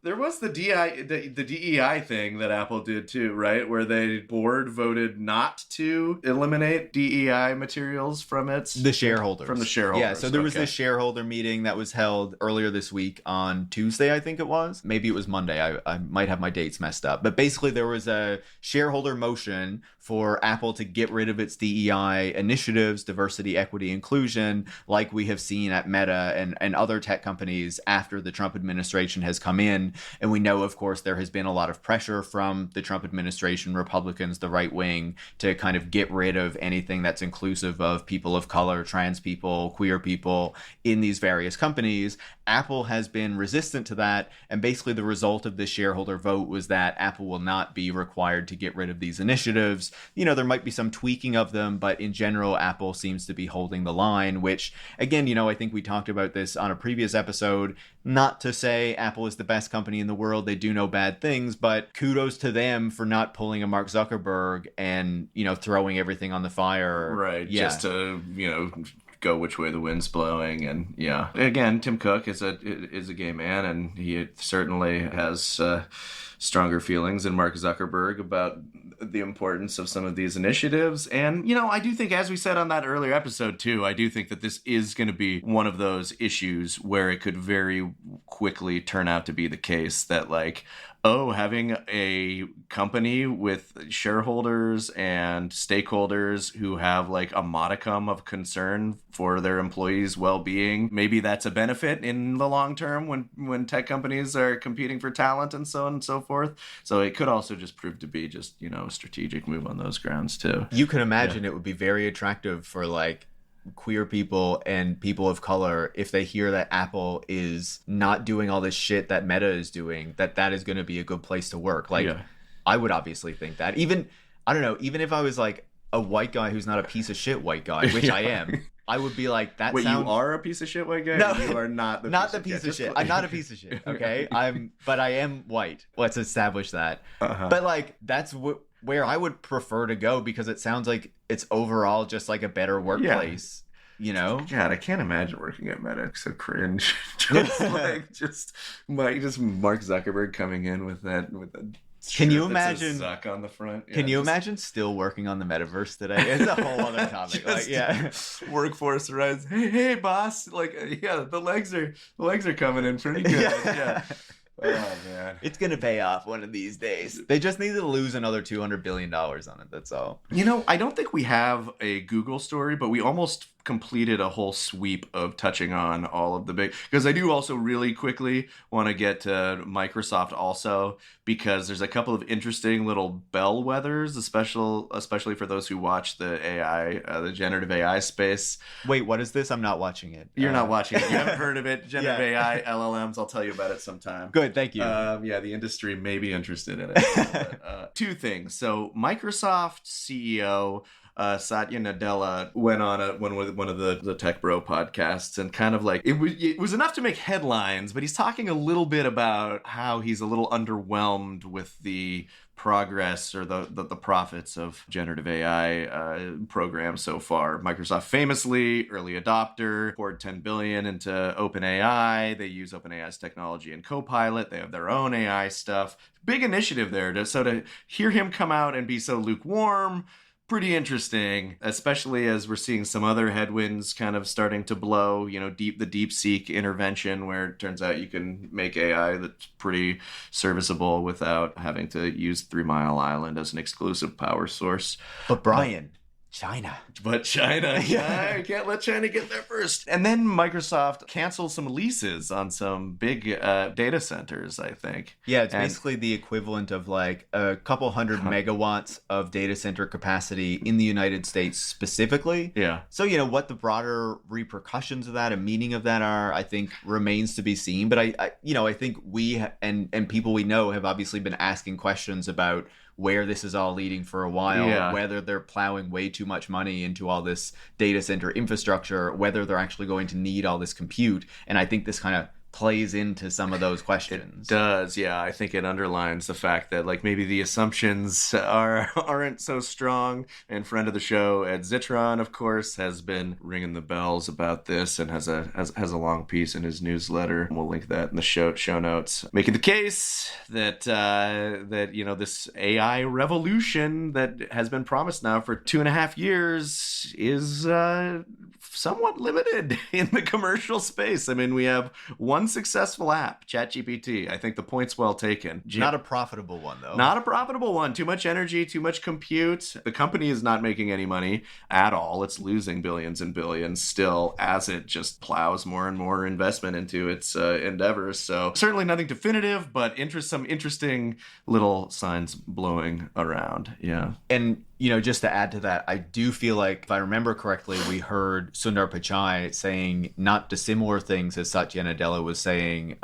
There was the DEI thing that Apple did too, right? Where the board voted not to eliminate DEI materials from the shareholders. From the shareholders. Yeah, so there was this shareholder meeting that was held earlier this week on Tuesday, I think it was. Maybe it was Monday. I might have my dates messed up. But basically there was a shareholder motion for Apple to get rid of its DEI initiatives, diversity, equity, inclusion, like we have seen at Meta and other tech companies after the Trump administration has come in. And we know, of course, there has been a lot of pressure from the Trump administration, Republicans, the right wing, to kind of get rid of anything that's inclusive of people of color, trans people, queer people in these various companies. Apple has been resistant to that. And basically the result of this shareholder vote was that Apple will not be required to get rid of these initiatives. There might be some tweaking of them, but in general, Apple seems to be holding the line, which, again, I think we talked about this on a previous episode. Not to say Apple is the best company in the world. They do no bad things, but kudos to them for not pulling a Mark Zuckerberg and, throwing everything on the fire. Right. Yeah. Just to, go which way the wind's blowing. And yeah, again, Tim Cook is a gay man, and he certainly has stronger feelings than Mark Zuckerberg about the importance of some of these initiatives. And, I do think, as we said on that earlier episode too, I do think that this is going to be one of those issues where it could very quickly turn out to be the case that, like, having a company with shareholders and stakeholders who have like a modicum of concern for their employees' well-being, maybe that's a benefit in the long term when tech companies are competing for talent and so on and so forth. So it could also just prove to be just, a strategic move on those grounds too. You can imagine it would be very attractive for like queer people and people of color, if they hear that Apple is not doing all this shit that Meta is doing, that is going to be a good place to work. Like, Yeah. I would obviously think that. Even, I don't know, even if I was like a white guy who's not a piece of shit white guy, which I am, I would be like, that Wait, sounds... you are a piece of shit white guy? No, you are not the not piece the of piece shit. of shit. I'm not a piece of shit, okay? But I am white. Let's establish that. Uh-huh. But like, that's where I would prefer to go, because it sounds like it's overall just like a better workplace. You know? God, I can't imagine working at Meta. So cringe. just Mark Zuckerberg coming in with a Can you shirt that says imagine Zuck on the front? Can you imagine still working on the metaverse today? It's a whole other topic. Like, yeah, workforce rise. Hey, boss! Like, yeah, the legs are coming in pretty good. Yeah. Oh man, it's gonna pay off one of these days. They just need to lose another $200 billion on it. That's all. I don't think we have a Google story, but we almost completed a whole sweep of touching on all of the big, because I do also really quickly want to get to Microsoft also, because there's a couple of interesting little bellwethers, especially for those who watch the AI, the generative AI space. Wait, what is this? I'm not watching it. You're not watching it. You haven't heard of it. Generative Yeah. AI, LLMs. I'll tell you about it sometime. Good, thank you. Yeah, the industry may be interested in it. Two things. So Microsoft CEO Satya Nadella went on one of the Tech Bro podcasts, and kind of like it was enough to make headlines, but he's talking a little bit about how he's a little underwhelmed with the progress or the profits of generative AI programs so far. Microsoft famously early adopter, poured $10 billion into OpenAI. They use OpenAI's technology and Copilot. They have their own AI stuff. Big initiative there. To hear him come out and be so lukewarm, pretty interesting, especially as we're seeing some other headwinds kind of starting to blow, the DeepSeek intervention, where it turns out you can make AI that's pretty serviceable without having to use 3 Mile Island as an exclusive power source. But Brian, China. But China, yeah, can't let China get there first. And then Microsoft canceled some leases on some big data centers, I think. Yeah, it's basically the equivalent of like a couple hundred megawatts of data center capacity in the United States specifically. Yeah. So, what the broader repercussions of that and meaning of that are, I think remains to be seen. But I think we and people we know have obviously been asking questions about where this is all leading for a while, whether they're plowing way too much money into all this data center infrastructure, whether they're actually going to need all this compute. And I think this kind of plays into some of those questions. It does, yeah. I think it underlines the fact that maybe the assumptions aren't so strong. And friend of the show, Ed Zitron, of course, has been ringing the bells about this and has a long piece in his newsletter. We'll link that in the show notes, making the case that this AI revolution that has been promised now for 2.5 years is somewhat limited in the commercial space. I mean, we have one successful app, ChatGPT. I think the point's well taken. Not a profitable one, though. Not a profitable one. Too much energy, too much compute. The company is not making any money at all. It's losing billions and billions still as it just plows more and more investment into its endeavors. So certainly nothing definitive, but some interesting little signs blowing around. Yeah. And just to add to that, I do feel like, if I remember correctly, we heard Sundar Pichai saying not dissimilar things as Satya Nadella was saying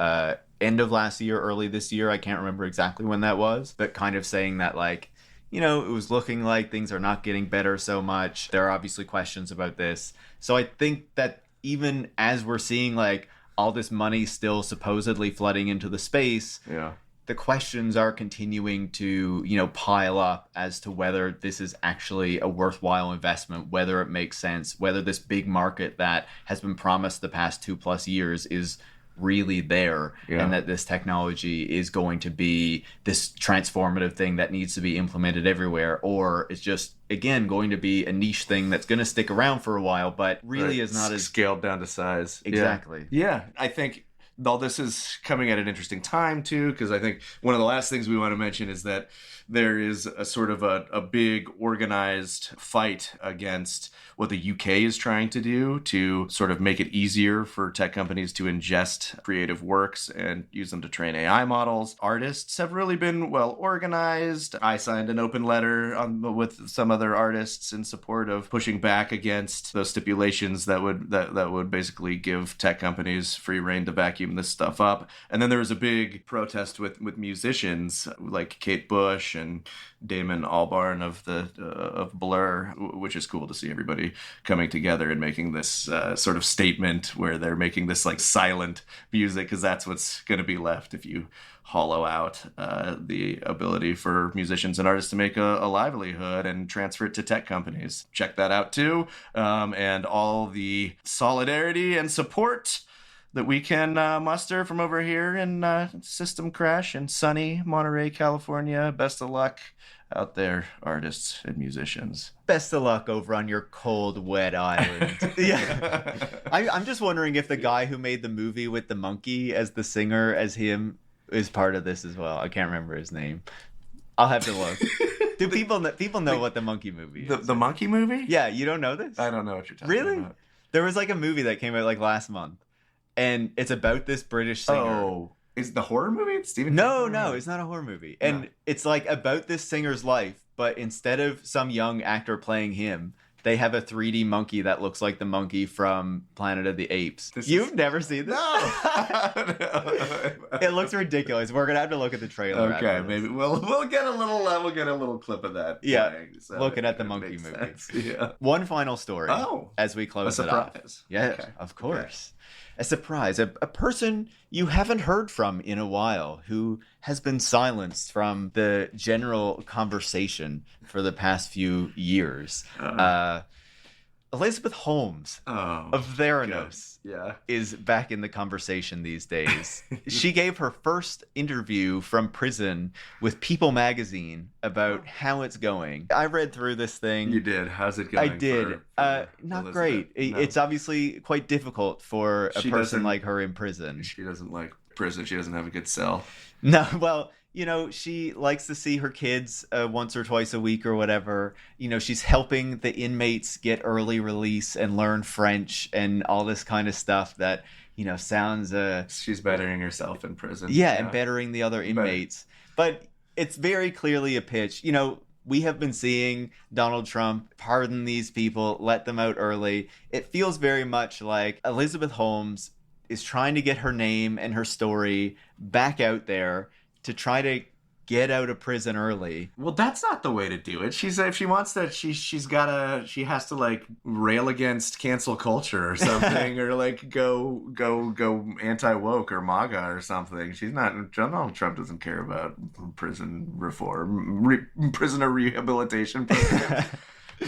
end of last year, early this year. I can't remember exactly when that was, but kind of saying that it was looking like things are not getting better so much. There are obviously questions about this. So I think that even as we're seeing all this money still supposedly flooding into the space, the questions are continuing to, pile up as to whether this is actually a worthwhile investment, whether it makes sense, whether this big market that has been promised the past 2+ years is really there, and that this technology is going to be this transformative thing that needs to be implemented everywhere, or it's just, again, going to be a niche thing that's going to stick around for a while, but really is not as scaled down to size. Exactly. Yeah. I think All this is coming at an interesting time too, because I think one of the last things we want to mention is that there is a sort of a big organized fight against what the UK is trying to do to sort of make it easier for tech companies to ingest creative works and use them to train AI models. Artists have really been well organized. I signed an open letter with some other artists in support of pushing back against those stipulations that would basically give tech companies free rein to vacuum this stuff up. And then there was a big protest with musicians like Kate Bush and Damon Albarn of Blur, which is cool to see everybody coming together and making this sort of statement where they're making this like silent music, because that's what's going to be left if you hollow out the ability for musicians and artists to make a livelihood and transfer it to tech companies. Check that out too, and all the solidarity and support that we can muster from over here in System Crash in sunny Monterey, California. Best of luck out there, artists and musicians. Best of luck over on your cold, wet island. Yeah. I'm just wondering if the guy who made the movie with the monkey as the singer, as him, is part of this as well. I can't remember his name. I'll have to look. Do people know what the monkey movie is? The monkey movie? Yeah, you don't know this? I don't know what you're talking really? about. There was like a movie that came out like last month. And it's about this British singer. Oh, is it the horror movie? It's Stephen No, King? no, it's not a horror movie. And it's like about this singer's life, but instead of some young actor playing him, they have a 3D monkey that looks like the monkey from Planet of the Apes. You've never seen this? No. It looks ridiculous. We're gonna have to look at the trailer. Okay, maybe we'll get a little clip of that. Yeah, playing, so looking at the monkey movie. Sense. Yeah. One final story. As we close a it off. surprise. Yeah, Okay. of course. A surprise, a person you haven't heard from in a while, who has been silenced from the general conversation for the past few years. Elizabeth Holmes of Theranos is back in the conversation these days. She gave her first interview from prison with People magazine about how it's going. I read through this thing. You did. How's it going? I did. Not Elizabeth? great. No. It's obviously quite difficult for a She person doesn't- like her in prison. She doesn't like prison. She doesn't have a good cell. No, well, she likes to see her kids once or twice a week or whatever. She's helping the inmates get early release and learn French and all this kind of stuff that, sounds... She's bettering herself in prison. Yeah, and bettering the other inmates. But it's very clearly a pitch. We have been seeing Donald Trump pardon these people, let them out early. It feels very much like Elizabeth Holmes is trying to get her name and her story back out there to try to get out of prison early. Well, that's not the way to do it. If she wants to, she has to like rail against cancel culture or something, or like go anti-woke or MAGA or something. Donald Trump doesn't care about prison reform, prisoner rehabilitation program.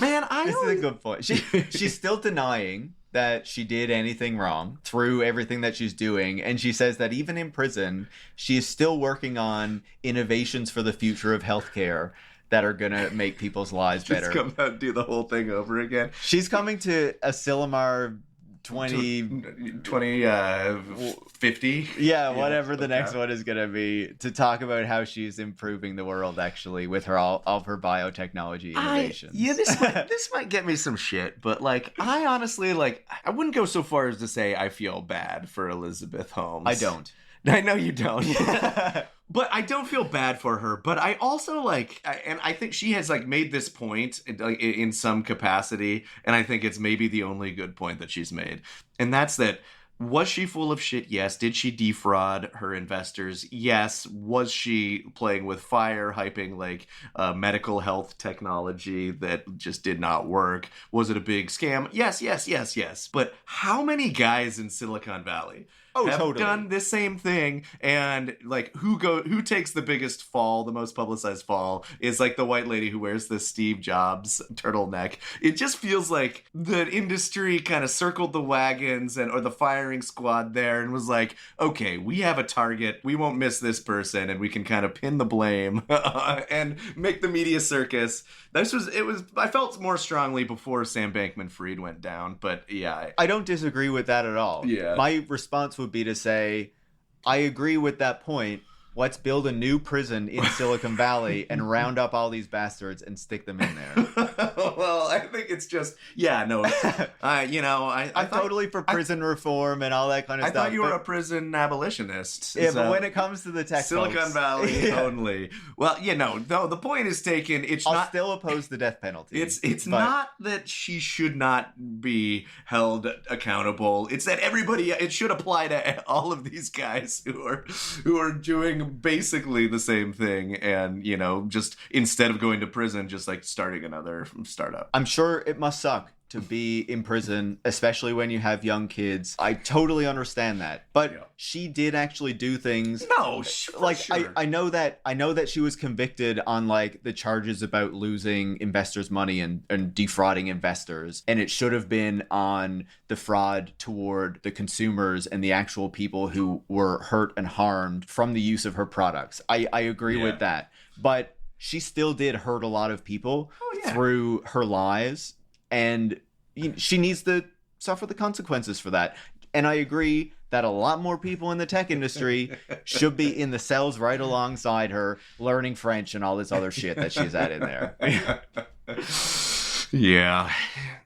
Man, this is a good point. She's still denying that she did anything wrong through everything that she's doing. And she says that even in prison, she is still working on innovations for the future of healthcare that are going to make people's lives better. Just come out and do the whole thing over again. She's coming to Asilomar 50. Yeah, whatever the next one is going to be, to talk about how she's improving the world actually with all of her biotechnology innovations. This might get me some shit, but like I honestly I wouldn't go so far as to say I feel bad for Elizabeth Holmes. I don't. I know you don't. But I don't feel bad for her. But I also and I think she has made this point in some capacity, and I think it's maybe the only good point that she's made, and that's that. Was she full of shit? Yes. Did she defraud her investors? Yes. Was she playing with fire, hyping medical health technology that just did not work? Was it a big scam? Yes. But how many guys in Silicon Valley have done this same thing, and who takes the biggest fall, the most publicized fall, is the white lady who wears the Steve Jobs turtleneck. It just feels like the industry kind of circled the wagons or the firing squad there and was like, okay, we have a target, we won't miss this person, and we can kind of pin the blame and make the media circus. I felt more strongly before Sam Bankman-Fried went down, but yeah. I don't disagree with that at all. Yeah. My response would be to say, I agree with that point. Let's build a new prison in Silicon Valley and round up all these bastards and stick them in there. Well, I think it's just, no. I'm totally for prison reform and all that kind of I stuff. thought you were a prison abolitionist. Yeah, but when it comes to the tech Silicon folks, Valley only. Well, no, the point is taken. I'll still oppose the death penalty. It's not that she should not be held accountable. It's that it should apply to all of these guys who are doing basically the same thing, and just instead of going to prison, just like starting another startup. I'm sure it must suck to be in prison, especially when you have young kids. I totally understand that, but she did actually do things. No, like sure. I know that she was convicted on like the charges about losing investors' money and defrauding investors, and it should have been on the fraud toward the consumers and the actual people who were hurt and harmed from the use of her products. I agree with that, but she still did hurt a lot of people through her lies. And she needs to suffer the consequences for that. And I agree that a lot more people in the tech industry should be in the cells right alongside her, learning French and all this other shit that she's at in there. Yeah.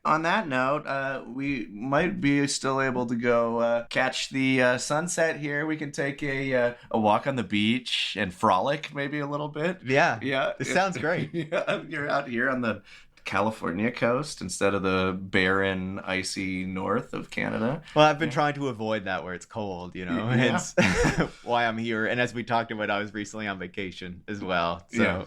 On that note, we might be still able to go catch the sunset here. We can take a walk on the beach and frolic maybe a little bit. Yeah. Yeah. This sounds great. Yeah, you're out here on the California coast instead of the barren, icy north of Canada. Well, I've been trying to avoid that where it's cold, hence why I'm here. And as we talked about, I was recently on vacation as well. So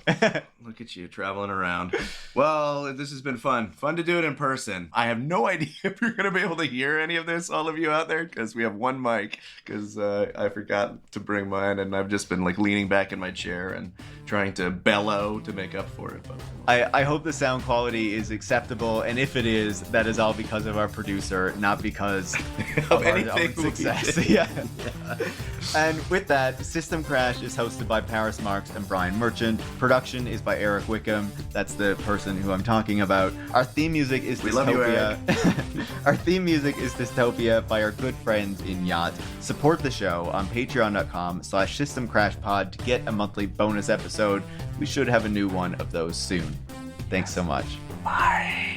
Look at you traveling around. Well, this has been fun to do it in person. I have no idea if you're going to be able to hear any of this, all of you out there, because we have one mic, because I forgot to bring mine, and I've just been like leaning back in my chair and trying to bellow to make up for it. But I hope the sound quality is acceptable, and if it is, that is all because of our producer, not because of anything our own success. And with that, System Crash is hosted by Paris Marks and Brian Merchant. Production is by Eric Wickham. That's the person who I'm talking about. Our theme music is We love you, Eric. Our theme music is Dystopia by our good friends in Yacht. Support the show on patreon.com/systemcrashpod to get a monthly bonus episode. We should have a new one of those soon. Thanks so much. Bye.